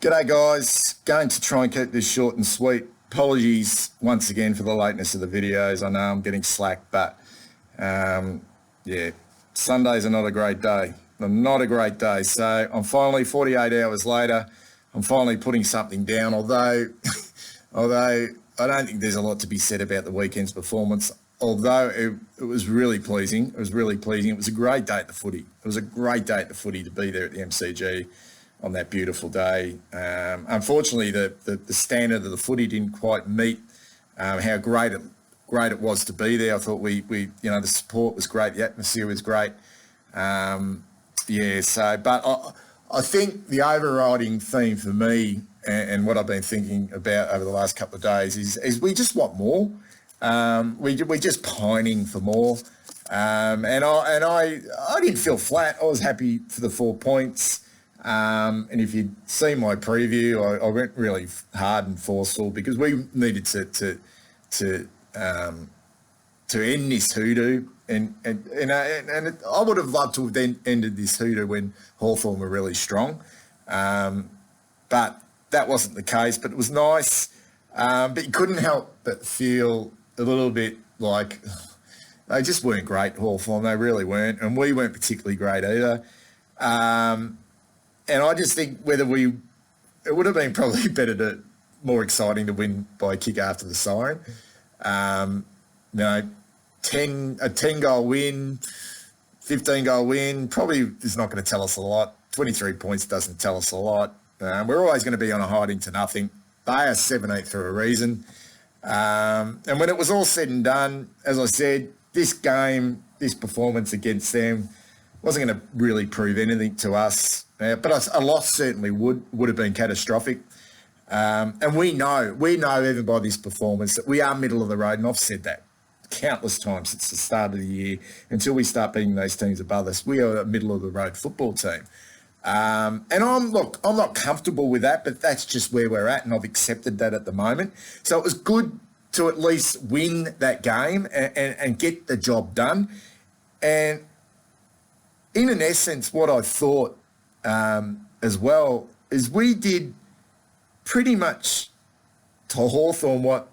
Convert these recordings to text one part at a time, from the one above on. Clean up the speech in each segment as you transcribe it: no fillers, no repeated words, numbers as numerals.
G'day guys, going to try and keep this short and sweet. Apologies once again for the lateness of the videos. I know I'm getting slack, but yeah, Sundays are not a great day. Not a great day. So I'm finally, 48 hours later, I'm finally putting something down, although I don't think there's a lot to be said about the weekend's performance, although it was really pleasing. It was really pleasing. It was a great day at the footy. It was a great day at the footy to be there at the MCG on that beautiful day. Unfortunately, the standard of the footy didn't quite meet how great it was to be there. I thought we the support was great, the atmosphere was great. But I think the overriding theme for me and what I've been thinking about over the last couple of days is we just want more. We're just pining for more. And I didn't feel flat. I was happy for the 4 points. And if you'd seen my preview, I went really hard and forceful because we needed to end this hoodoo. And I would have loved to have then ended this hoodoo when Hawthorn were really strong. But that wasn't the case. But it was nice. But you couldn't help but feel a little bit like they just weren't great, Hawthorn. They really weren't. And we weren't particularly great either. And I just think it would have been probably more exciting to win by a kick after the siren. A 10-goal win, 15-goal win probably is not going to tell us a lot. 23 points doesn't tell us a lot. We're always going to be on a hiding to nothing. They are 7-8 for a reason. And when it was all said and done, as I said, this game, this performance against them wasn't going to really prove anything to us. But a loss certainly would have been catastrophic. And we know even by this performance that we are middle of the road, and I've said that countless times since the start of the year. Until we start beating those teams above us, we are a middle of the road football team. And I'm not comfortable with that, but that's just where we're at, and I've accepted that at the moment. So it was good to at least win that game and get the job done. And in an essence, what I thought as well is we did pretty much to Hawthorn what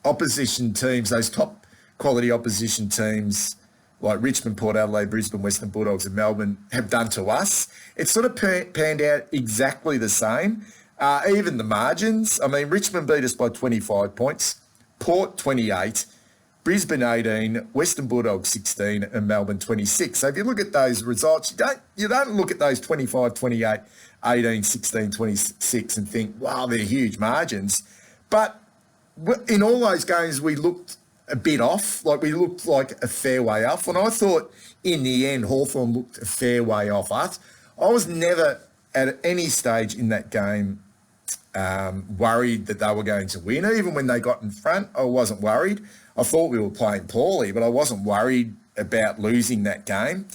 opposition teams, those top quality opposition teams like Richmond, Port Adelaide, Brisbane, Western Bulldogs and Melbourne have done to us. It sort of panned out exactly the same. Even the margins. I mean, Richmond beat us by 25 points, Port 28, Brisbane 18, Western Bulldogs 16 and Melbourne 26. So if you look at those results, you don't look at those 25, 28, 18, 16, 26 and think, wow, they're huge margins. But in all those games, we looked a bit off, like we looked like a fair way off. And I thought in the end, Hawthorn looked a fair way off us. I was never at any stage in that game worried that they were going to win. Even when they got in front, I wasn't worried. I thought we were playing poorly, but I wasn't worried about losing that game.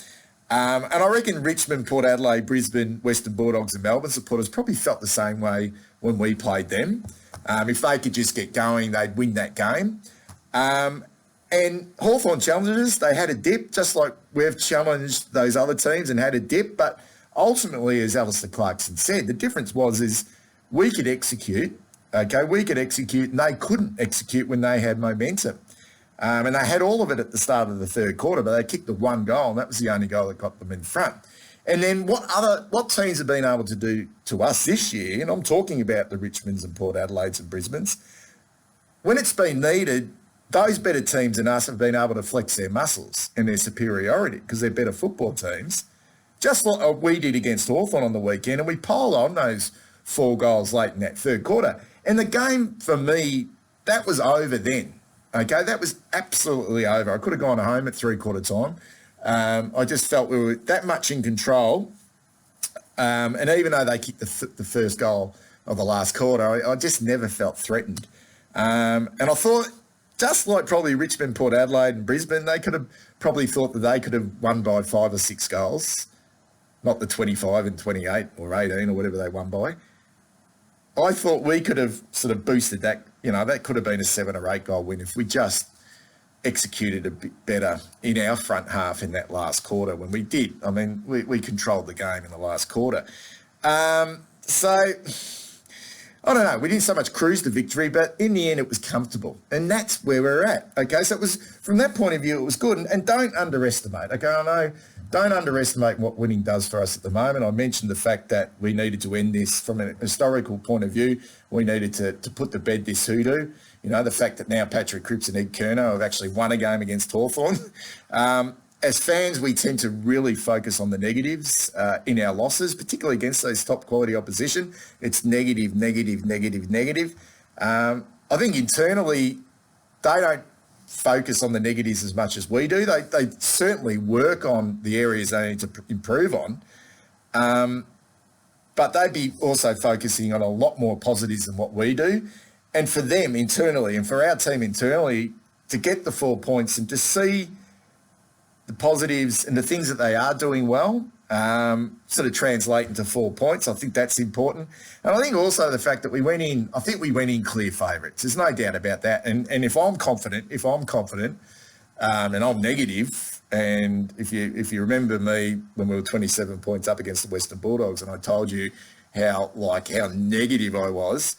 And I reckon Richmond, Port Adelaide, Brisbane, Western Bulldogs and Melbourne supporters probably felt the same way when we played them. If they could just get going, they'd win that game. And Hawthorn challengers, they had a dip, just like we've challenged those other teams and had a dip. But ultimately, as Alistair Clarkson said, the difference is we could execute, okay? We could execute and they couldn't execute when they had momentum. And they had all of it at the start of the third quarter, but they kicked the one goal, and that was the only goal that got them in front. And then what teams have been able to do to us this year, and I'm talking about the Richmonds and Port Adelaides and Brisbanes, when it's been needed, those better teams than us have been able to flex their muscles and their superiority because they're better football teams, just like we did against Hawthorn on the weekend, and we piled on those 4 goals late in that third quarter. And the game, for me, that was over then. Okay, that was absolutely over. I could have gone home at 3/4 time. I just felt we were that much in control. And even though they kicked the first goal of the last quarter, I just never felt threatened. And I thought, just like probably Richmond, Port Adelaide and Brisbane, they could have probably thought that they could have won by 5 or 6 goals, not the 25 and 28 or 18 or whatever they won by. I thought we could have sort of boosted that. That could have been a 7 or 8 goal win if we just executed a bit better in our front half in that last quarter when we did. I mean, we controlled the game in the last quarter. So, I don't know. We didn't so much cruise to victory, but in the end, it was comfortable. And that's where we're at. Okay, so it was, from that point of view, it was good. And don't underestimate. Okay, I know, don't underestimate what winning does for us at the moment. I mentioned the fact that we needed to end this from a historical point of view. We needed to put to bed this hoodoo. You know, the fact that now Patrick Cripps and Ed Kerno have actually won a game against Hawthorn. As fans, we tend to really focus on the negatives in our losses, particularly against those top quality opposition. It's negative, negative, negative, negative. I think internally, they don't focus on the negatives as much as we do. They certainly work on the areas they need to improve on. But they'd be also focusing on a lot more positives than what we do. And for them internally, and for our team internally, to get the 4 points and to see the positives and the things that they are doing well sort of translate into 4 points. I think that's important. And I think also the fact that we went in clear favourites. There's no doubt about that. And if I'm confident, and I'm negative, and if you remember me when we were 27 points up against the Western Bulldogs and I told you how negative I was,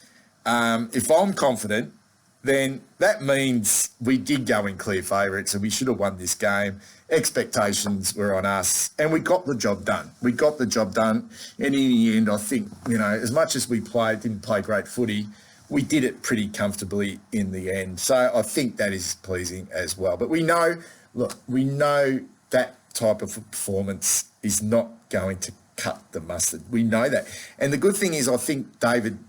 if I'm confident, then that means we did go in clear favourites and we should have won this game. Expectations were on us and we got the job done. And in the end, I think, as much as we didn't play great footy, we did it pretty comfortably in the end. So I think that is pleasing as well. But we know that type of performance is not going to cut the mustard. We know that. And the good thing is I think David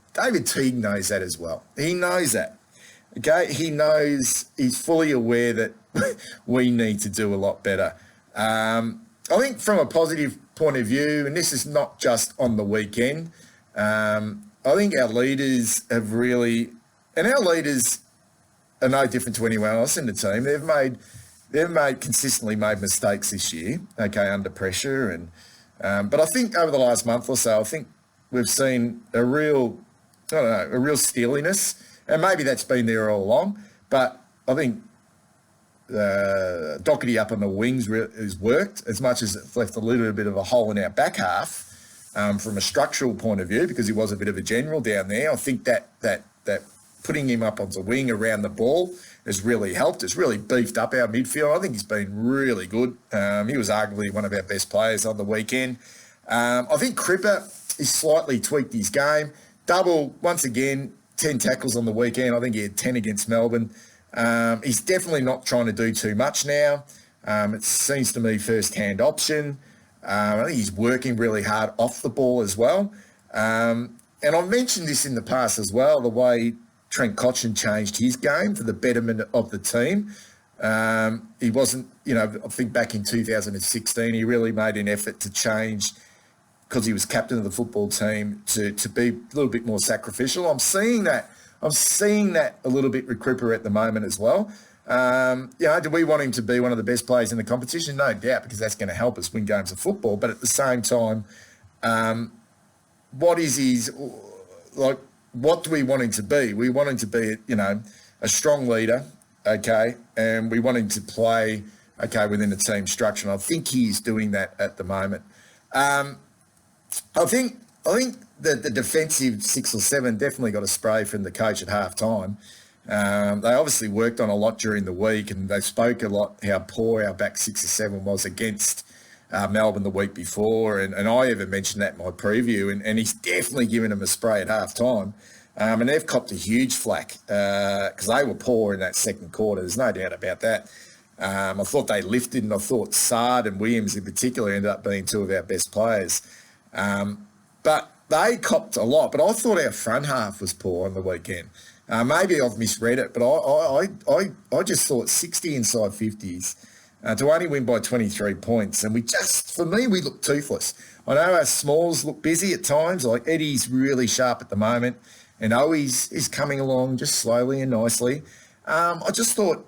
Teague knows that as well. He knows that. Okay, he's fully aware that we need to do a lot better. I think from a positive point of view, and this is not just on the weekend, I think our leaders have really, and our leaders are no different to anyone else in the team. They've consistently made mistakes this year, okay, under pressure. But I think over the last month or so, I think we've seen a real steeliness. And maybe that's been there all along, but I think Doherty up on the wings has worked as much as it's left a little bit of a hole in our back half from a structural point of view because he was a bit of a general down there. I think that putting him up on the wing around the ball has really helped. It's really beefed up our midfield. I think he's been really good. He was arguably one of our best players on the weekend. I think Cripper has slightly tweaked his game. Double, once again, 10 tackles on the weekend. I think he had 10 against Melbourne. He's definitely not trying to do too much now. It seems to me first-hand option. I think he's working really hard off the ball as well. And I've mentioned this in the past as well, the way Trent Cotchin changed his game for the betterment of the team. He wasn't, I think back in 2016, he really made an effort to change because he was captain of the football team to be a little bit more sacrificial. I'm seeing that a little bit with Cripper at the moment as well. Do we want him to be one of the best players in the competition? No doubt, because that's going to help us win games of football. But at the same time, what do we want him to be? We want him to be, a strong leader, okay, and we want him to play, okay, within the team structure. And I think he is doing that at the moment. I think that the defensive 6 or 7 definitely got a spray from the coach at half time. They obviously worked on a lot during the week and they spoke a lot how poor our back 6 or 7 was against Melbourne the week before. And I even mentioned that in my preview and he's definitely given them a spray at half time. And they've copped a huge flack because they were poor in that second quarter. There's no doubt about that. I thought they lifted and I thought Sard and Williams in particular ended up being 2 of our best players. But they copped a lot. But I thought our front half was poor on the weekend. Maybe I've misread it, but I just thought 60 inside 50s to only win by 23 points. And for me, we look toothless. I know our smalls look busy at times. Like Eddie's really sharp at the moment. And Owies is coming along just slowly and nicely. I just thought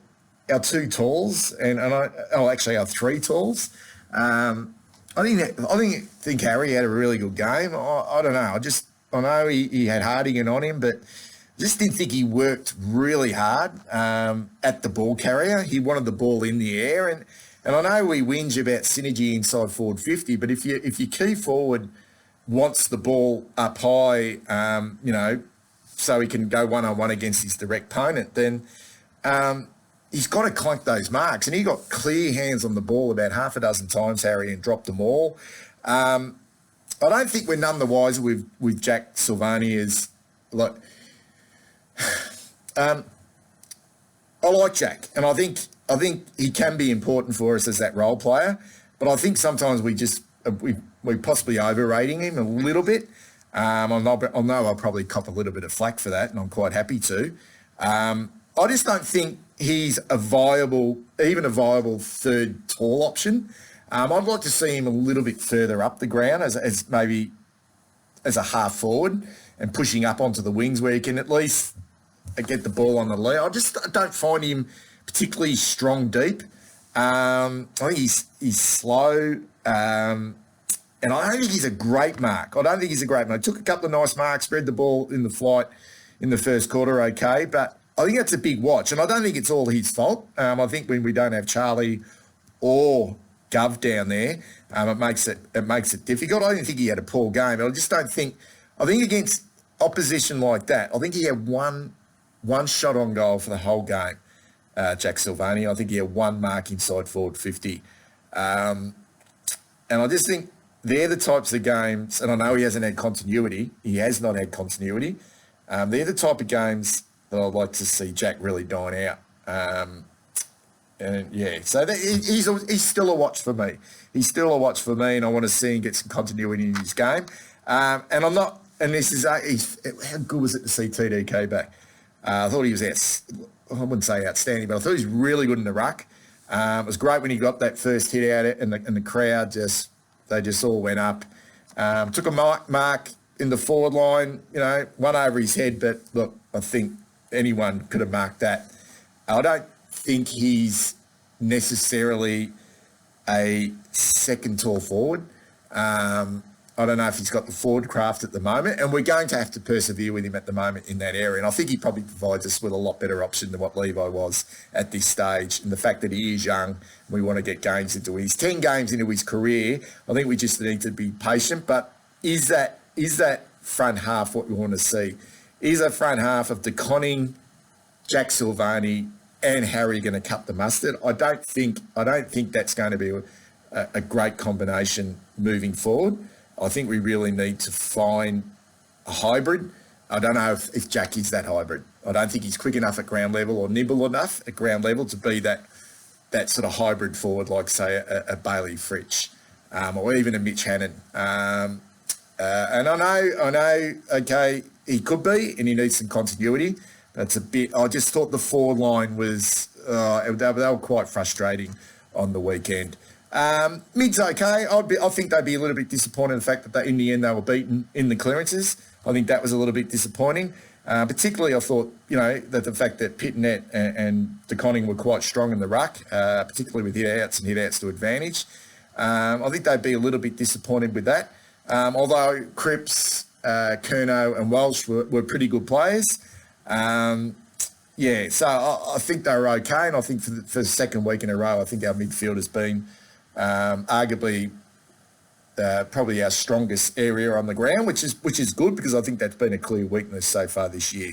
our 2 talls actually our 3 talls. I think Harry had a really good game. I don't know. I know he had Hardigan on him, but just didn't think he worked really hard at the ball carrier. He wanted the ball in the air, and I know we whinge about synergy inside forward 50, but if you key forward wants the ball up high, so he can go one-on-one against his direct opponent, then he's got to clunk those marks. And he got clear hands on the ball about half a dozen times, Harry, and dropped them all. I don't think we're none the wiser with Jack Silvani. I like Jack, and I think he can be important for us as that role player. But I think sometimes we're possibly overrating him a little bit. I know I'll probably cop a little bit of flack for that, and I'm quite happy to. I just don't think he's a viable third tall option. I'd like to see him a little bit further up the ground as maybe as a half forward and pushing up onto the wings where he can at least get the ball on the leg. I don't find him particularly strong deep. I think he's slow, and I don't think he's a great mark. He took a couple of nice marks, spread the ball in the flight in the first quarter, okay, but I think that's a big watch, and I don't think it's all his fault. I think when we don't have Charlie or Gov down there, it makes it difficult. I didn't think he had a poor game, but I just don't think. I think against opposition like that, I think he had one shot on goal for the whole game. Jack Silvani, I think he had one mark inside forward 50, and I just think they're the types of games. And I know he hasn't had continuity. He has not had continuity. They're the type of games that I'd like to see Jack really dine out. So he's still a watch for me. He's still a watch for me, and I want to see him get some continuity in his game. And I'm not. And this is how good was it to see TDK back? I thought he was I wouldn't say outstanding, but I thought he was really good in the ruck. It was great when he got that first hit out, and the crowd just all went up. Took a mark in the forward line, one over his head, but look, I think anyone could have marked that. I don't think he's necessarily a second tall forward. I don't know if he's got the forward craft at the moment, and we're going to have to persevere with him at the moment in that area. And I think he probably provides us with a lot better option than what Levi was at this stage. And the fact that he is young, we want to get games into his 10 games into his career. I think we just need to be patient. But is that front half what we want to see? Is a front half of DeConning, Jack Silvani, and Harry going to cut the mustard? I don't think that's going to be a great combination moving forward. I think we really need to find a hybrid. I don't know if Jack is that hybrid. I don't think he's quick enough at ground level or nimble enough at ground level to be that sort of hybrid forward like, say, a Bailey Fritsch or even a Mitch Hannon. And I know, okay, he could be, and he needs some continuity. That's a bit. I just thought the forward line was they were quite frustrating on the weekend. Mid's okay. I think they'd be a little bit disappointed in the fact that in the end they were beaten in the clearances. I think that was a little bit disappointing. Particularly, I thought that the fact that Pitnet and DeConning were quite strong in the ruck, particularly with hit-outs to advantage. I think they'd be a little bit disappointed with that. Although Cripps, Curnow and Welsh were pretty good players. So I think they were okay, and I think for the second week in a row, I think our midfield has been arguably probably our strongest area on the ground, which is good because I think that's been a clear weakness so far this year.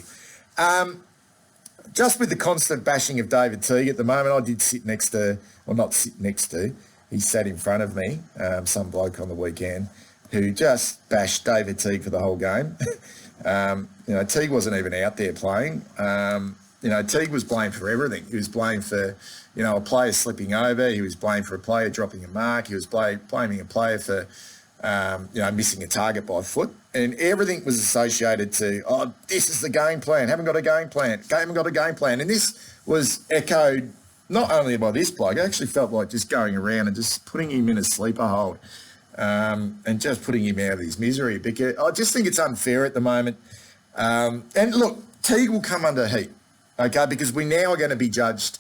Just with the constant bashing of David Teague at the moment, I did sit next to, well, not sit next to, he sat in front of me, some bloke on the weekend, who just bashed David Teague for the whole game. Teague wasn't even out there playing. Teague was blamed for everything. He was blamed for, a player slipping over. He was blamed for a player dropping a mark. He was blaming a player for, missing a target by foot. And everything was associated to, this is the game plan. Haven't got a game plan. Haven't got a game plan. And this was echoed not only by this bloke. I actually felt like just going around and just putting him in a sleeper hold and just putting him out of his misery. Because I just think it's unfair at the moment. And look, Teague will come under heat, okay, because we now are going to be judged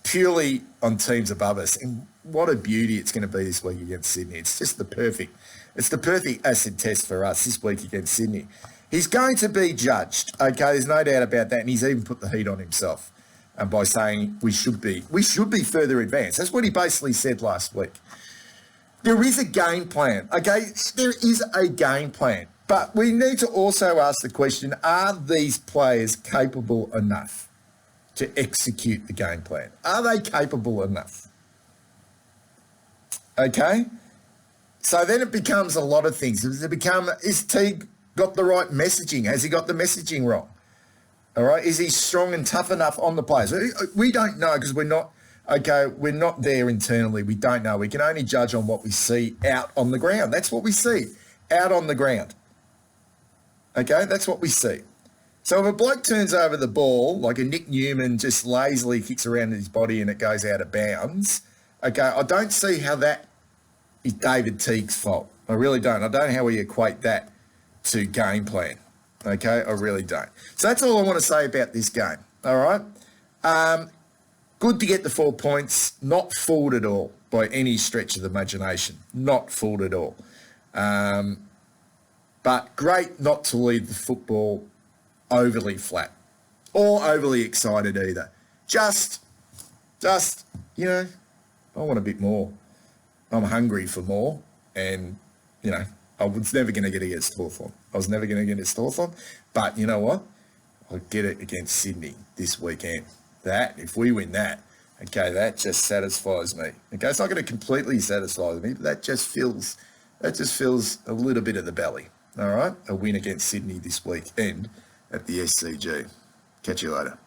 purely on teams above us. And what a beauty it's going to be this week against Sydney. It's just the perfect acid test for us this week against Sydney. He's going to be judged, okay, there's no doubt about that, and he's even put the heat on himself by saying we should be further advanced. That's what he basically said last week. There is a game plan, okay? There is a game plan. But we need to also ask the question, are these players capable enough to execute the game plan? Are they capable enough? Okay? So then it becomes a lot of things. Is Teague got the right messaging? Has he got the messaging wrong? All right? Is he strong and tough enough on the players? We don't know because we're not there internally. We don't know. We can only judge on what we see out on the ground. That's what we see, out on the ground. Okay, that's what we see. So if a bloke turns over the ball, like a Nick Newman just lazily kicks around his body and it goes out of bounds, okay, I don't see how that is David Teague's fault. I really don't. I don't know how we equate that to game plan. Okay, I really don't. So that's all I want to say about this game. All right. Good to get the 4 points. Not fooled at all by any stretch of the imagination. Not fooled at all. But great not to leave the football overly flat or overly excited either. Just, you know, I want a bit more. I'm hungry for more. And, you know, I was never going to get against Hawthorn. But you know what? I'll get it against Sydney this weekend. If we win that, okay, that just satisfies me. Okay, it's not going to completely satisfy me, but that just fills a little bit of the belly. All right, a win against Sydney this weekend at the SCG. Catch you later.